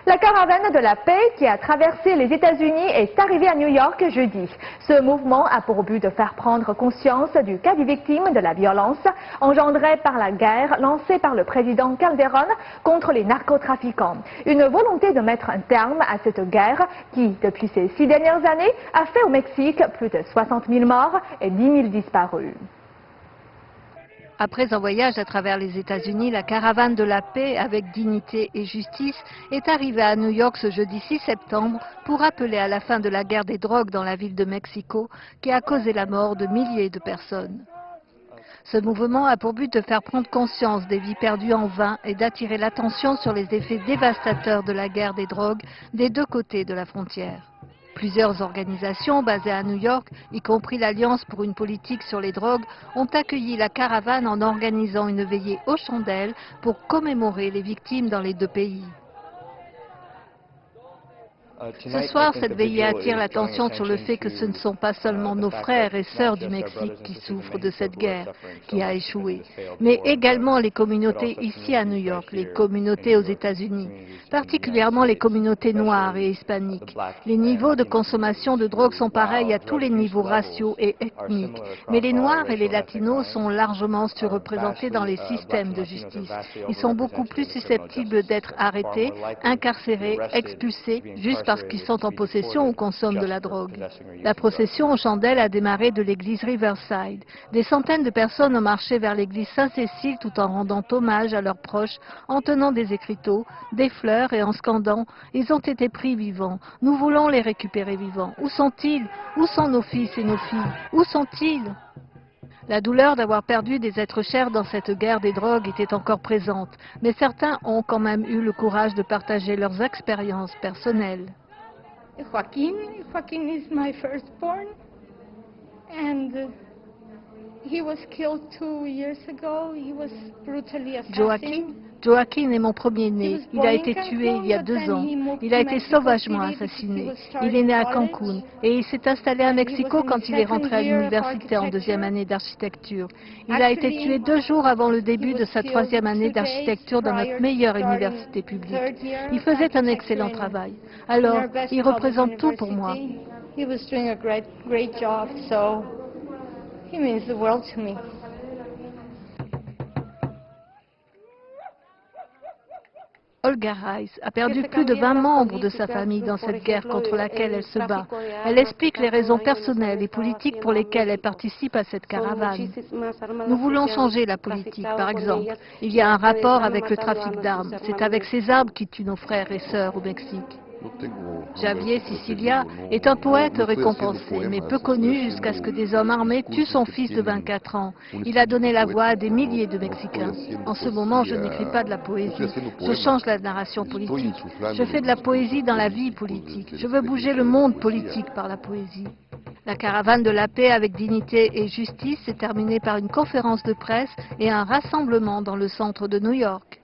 La caravane de la paix qui a traversé les États-Unis est arrivée à New York jeudi. Ce mouvement a pour but de faire prendre conscience du cas des victimes de la violence engendrée par la guerre lancée par le président Calderón contre les narcotrafiquants. Une volonté de mettre un terme à cette guerre qui, depuis ces 6 dernières années, a fait au Mexique plus de 60 000 morts et 10 000 disparus. Après un voyage à travers les États-Unis, la caravane de la paix avec dignité et justice est arrivée à New York ce jeudi 6 septembre pour appeler à la fin de la guerre des drogues dans la ville de Mexico qui a causé la mort de milliers de personnes. Ce mouvement a pour but de faire prendre conscience des vies perdues en vain et d'attirer l'attention sur les effets dévastateurs de la guerre des drogues des deux côtés de la frontière. Plusieurs organisations basées à New York, y compris l'Alliance pour une politique sur les drogues, ont accueilli la caravane en organisant une veillée aux chandelles pour commémorer les victimes dans les deux pays. Ce soir, cette veillée attire l'attention sur le fait que ce ne sont pas seulement nos frères et sœurs du Mexique qui souffrent de cette guerre qui a échoué, mais également les communautés ici à New York, les communautés aux États-Unis, particulièrement les communautés noires et hispaniques. Les niveaux de consommation de drogue sont pareils à tous les niveaux raciaux et ethniques, mais les Noirs et les Latinos sont largement surreprésentés dans les systèmes de justice. Ils sont beaucoup plus susceptibles d'être arrêtés, incarcérés, expulsés, juste parce qu'ils sont en possession ou consomment de la drogue. La procession aux chandelles a démarré de l'église Riverside. Des centaines de personnes ont marché vers l'église Saint-Cécile tout en rendant hommage à leurs proches, en tenant des écriteaux, des fleurs et en scandant « Ils ont été pris vivants, nous voulons les récupérer vivants. Où sont-ils? Où sont nos fils et nos filles? Où sont-ils » La douleur d'avoir perdu des êtres chers dans cette guerre des drogues était encore présente, mais certains ont quand même eu le courage de partager leurs expériences personnelles. Joaquin is my firstborn, and he was killed 2 years ago. He was brutally assassinated. Joaquin est mon premier-né. Il a été tué il y a 2 ans. Il a été sauvagement assassiné. Il est né à Cancun et il s'est installé à Mexico quand il est rentré à l'université en 2e année d'architecture. Il a été tué 2 jours avant le début de sa 3e année d'architecture dans notre meilleure université publique. Il faisait un excellent travail. Alors, il représente tout pour moi. He was doing a great job, so he means the world to me. Olga Rice a perdu plus de 20 membres de sa famille dans cette guerre contre laquelle elle se bat. Elle explique les raisons personnelles et politiques pour lesquelles elle participe à cette caravane. Nous voulons changer la politique, par exemple. Il y a un rapport avec le trafic d'armes. C'est avec ces armes qui tuent nos frères et sœurs au Mexique. Javier Sicilia est un poète récompensé, mais peu connu jusqu'à ce que des hommes armés tuent son fils de 24 ans. Il a donné la voix à des milliers de Mexicains. En ce moment, je n'écris pas de la poésie. Je change la narration politique. Je fais de la poésie dans la vie politique. Je veux bouger le monde politique par la poésie. La caravane de la paix avec dignité et justice s'est terminée par une conférence de presse et un rassemblement dans le centre de New York.